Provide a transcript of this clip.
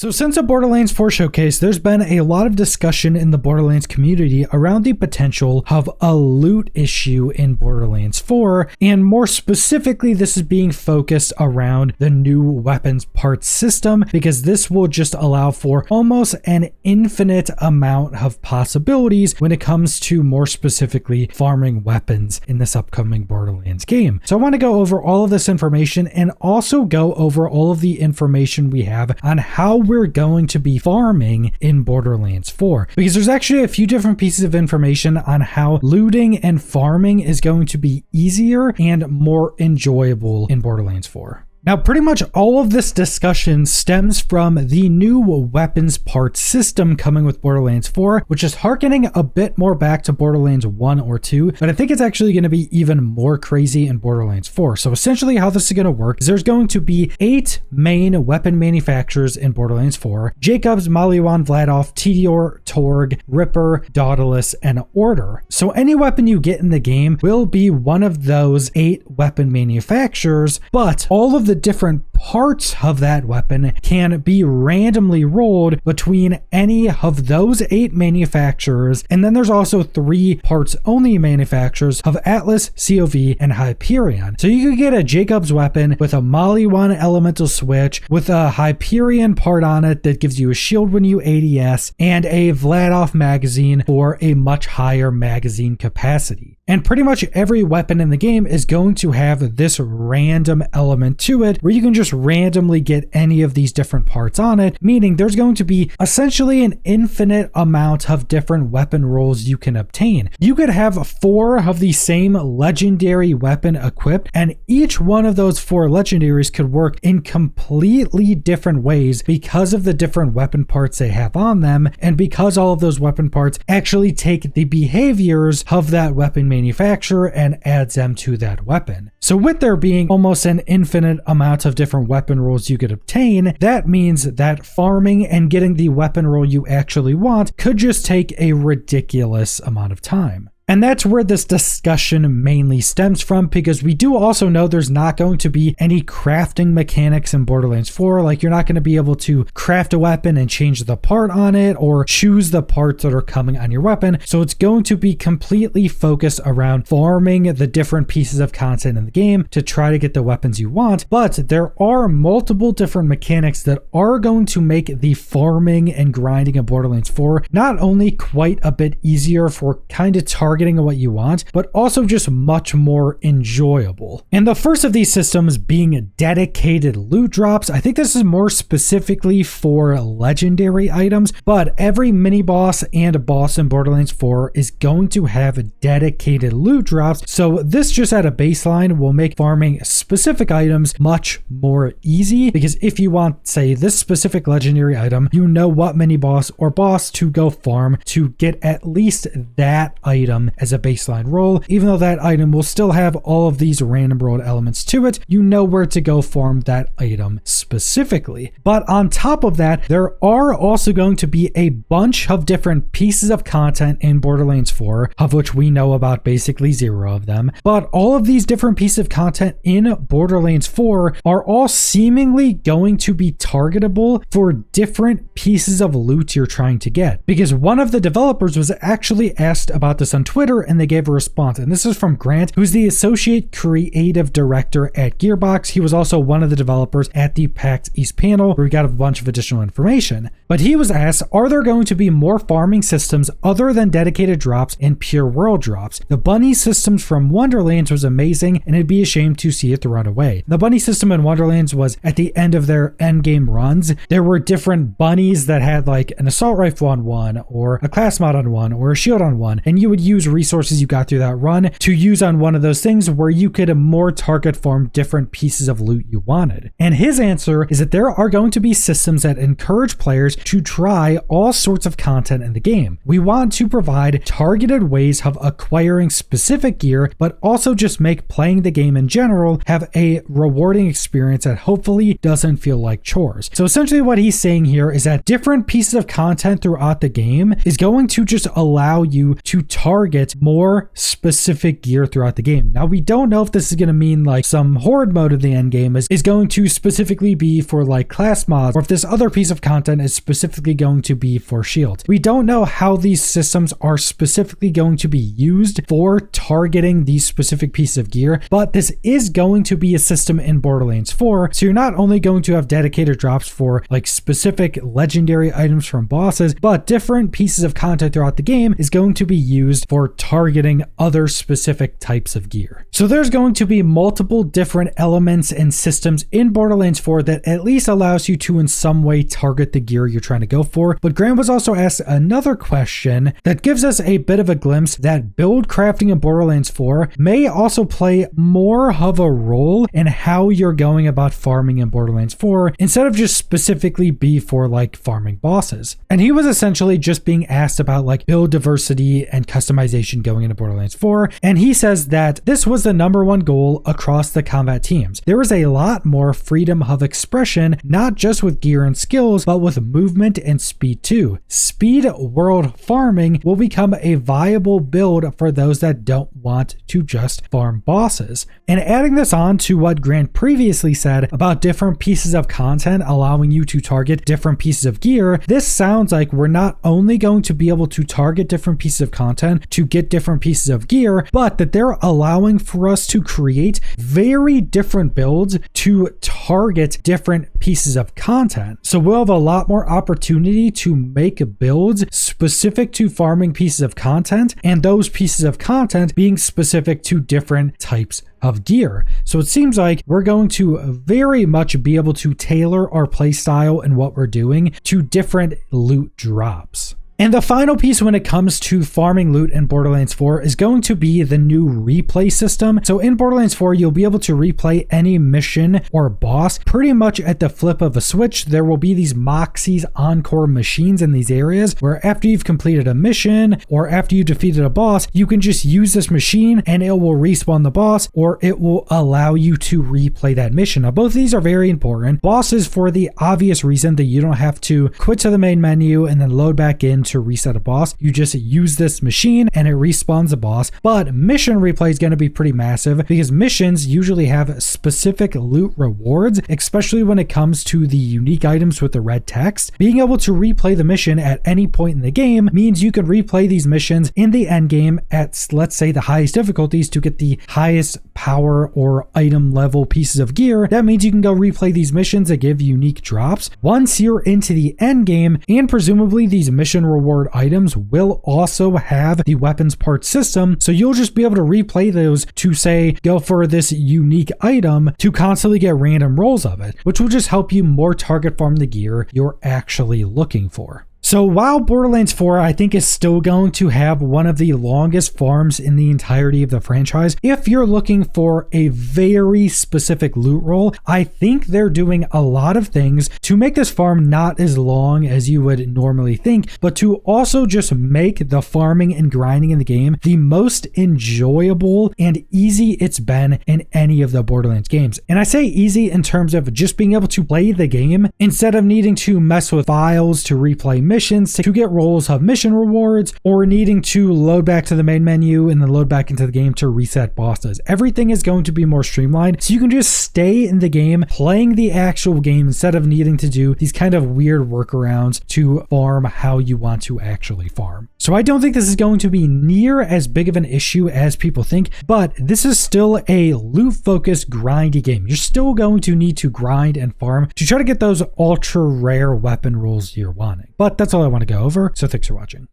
So since a Borderlands 4 showcase, there's been a lot of discussion in the Borderlands community around the potential of a loot issue in Borderlands 4, and more specifically, this is being focused around the new weapons parts system, because this will just allow for almost an infinite amount of possibilities when it comes to more specifically farming weapons in this upcoming Borderlands game. So I want to go over all of this information and also go over all of the information we have on how we're going to be farming in Borderlands 4, because there's actually a few different pieces of information on how looting and farming is going to be easier and more enjoyable in Borderlands 4. Now, pretty much all of this discussion stems from the new weapons parts system coming with Borderlands 4, which is harkening a bit more back to Borderlands 1 or 2, but I think it's actually going to be even more crazy in Borderlands 4. So essentially how this is going to work is there's going to be 8 main weapon manufacturers in Borderlands 4: Jacobs, Maliwan, Vladoff, Tediore, Torg, Ripper, Daedalus, and Order. So any weapon you get in the game will be one of those 8 weapon manufacturers, but all of the different parts of that weapon can be randomly rolled between any of those 8 manufacturers. And then there's also 3 parts only manufacturers of Atlas, COV, and Hyperion. So you could get a Jacobs weapon with a Maliwan elemental switch with a Hyperion part on it that gives you a shield when you ADS, and a Vladoff magazine for a much higher magazine capacity. And pretty much every weapon in the game is going to have this random element to it where you can just randomly get any of these different parts on it, meaning there's going to be essentially an infinite amount of different weapon rolls you can obtain. You could have 4 of the same legendary weapon equipped, and each one of those 4 legendaries could work in completely different ways because of the different weapon parts they have on them, and because all of those weapon parts actually take the behaviors of that weapon manufacturer and adds them to that weapon. So with there being almost an infinite amount of different weapon rolls you could obtain, that means that farming and getting the weapon roll you actually want could just take a ridiculous amount of time. And that's where this discussion mainly stems from, because we do also know there's not going to be any crafting mechanics in Borderlands 4. Like, you're not going to be able to craft a weapon and change the part on it or choose the parts that are coming on your weapon. So it's going to be completely focused around farming the different pieces of content in the game to try to get the weapons you want. But there are multiple different mechanics that are going to make the farming and grinding of Borderlands 4 not only quite a bit easier for kind of targeting what you want, but also just much more enjoyable. And the first of these systems being dedicated loot drops. I think this is more specifically for legendary items, but every mini boss and boss in Borderlands 4 is going to have dedicated loot drops. So this just at a baseline will make farming specific items much more easy, because if you want, say, this specific legendary item, you know what mini boss or boss to go farm to get at least that item as a baseline roll. Even though that item will still have all of these random rolled elements to it, you know where to go farm that item specifically. But on top of that, there are also going to be a bunch of different pieces of content in Borderlands 4, of which we know about basically 0 of them. But all of these different pieces of content in Borderlands 4 are all seemingly going to be targetable for different pieces of loot you're trying to get. Because one of the developers was actually asked about this on Twitter, and they gave a response. And this is from Grant, who's the associate creative director at Gearbox. He was also one of the developers at the PAX East panel, where we got a bunch of additional information. But he was asked, are there going to be more farming systems other than dedicated drops and pure world drops? The bunny systems from Wonderlands was amazing, and it'd be a shame to see it thrown away. The bunny system in Wonderlands was at the end of their endgame runs. There were different bunnies that had like an assault rifle on one, or a class mod on one, or a shield on one, and you would use resources you got through that run to use on one of those things where you could more target farm different pieces of loot you wanted. And his answer is that there are going to be systems that encourage players to try all sorts of content in the game. We want to provide targeted ways of acquiring specific gear, but also just make playing the game in general have a rewarding experience that hopefully doesn't feel like chores. So essentially what he's saying here is that different pieces of content throughout the game is going to just allow you to target target more specific gear throughout the game. Now, we don't know if this is going to mean like some horde mode of the end game is going to specifically be for like class mods, or if this other piece of content is specifically going to be for shield. We don't know how these systems are specifically going to be used for targeting these specific pieces of gear, but this is going to be a system in Borderlands 4. So you're not only going to have dedicated drops for like specific legendary items from bosses, but different pieces of content throughout the game is going to be used for targeting other specific types of gear. So there's going to be multiple different elements and systems in Borderlands 4 that at least allows you to in some way target the gear you're trying to go for. But Graham was also asked another question that gives us a bit of a glimpse that build crafting in Borderlands 4 may also play more of a role in how you're going about farming in Borderlands 4 instead of just specifically be for like farming bosses. And he was essentially just being asked about like build diversity and customization going into Borderlands 4, and he says that this was the #1 goal across the combat teams. There is a lot more freedom of expression, not just with gear and skills, but with movement and speed too. Speed world farming will become a viable build for those that don't want to just farm bosses. And adding this on to what Grant previously said about different pieces of content allowing you to target different pieces of gear, this sounds like we're not only going to be able to target different pieces of content to get different pieces of gear, but that they're allowing for us to create very different builds to target different pieces of content. So we'll have a lot more opportunity to make builds specific to farming pieces of content, and those pieces of content being specific to different types of gear. So it seems like we're going to very much be able to tailor our playstyle and what we're doing to different loot drops. And the final piece when it comes to farming loot in Borderlands 4 is going to be the new replay system. So in Borderlands 4, you'll be able to replay any mission or boss pretty much at the flip of a switch. There will be these Moxie's Encore machines in these areas where after you've completed a mission or after you defeated a boss, you can just use this machine and it will respawn the boss, or it will allow you to replay that mission. Now, both of these are very important. Bosses for the obvious reason that you don't have to quit to the main menu and then load back in to reset a boss. You just use this machine and it respawns the boss. But mission replay is going to be pretty massive because missions usually have specific loot rewards, especially when it comes to the unique items with the red text. Being able to replay the mission at any point in the game means you can replay these missions in the end game at, let's say, the highest difficulties to get the highest power or item level pieces of gear. That means you can go replay these missions that give unique drops once you're into the end game, and presumably these mission reward items will also have the weapons part system, so you'll just be able to replay those to say go for this unique item to constantly get random rolls of it, which will just help you more target farm the gear you're actually looking for. So while Borderlands 4 I think is still going to have one of the longest farms in the entirety of the franchise, if you're looking for a very specific loot roll, I think they're doing a lot of things to make this farm not as long as you would normally think, but to also just make the farming and grinding in the game the most enjoyable and easy it's been in any of the Borderlands games. And I say easy in terms of just being able to play the game instead of needing to mess with files to replay missions to get rolls of mission rewards, or needing to load back to the main menu and then load back into the game to reset bosses. Everything is going to be more streamlined, so you can just stay in the game playing the actual game instead of needing to do these kind of weird workarounds to farm how you want to actually farm. So I don't think this is going to be near as big of an issue as people think, but this is still a loot focused grindy game. You're still going to need to grind and farm to try to get those ultra rare weapon rolls you're wanting. But that's all I want to go over, so thanks for watching.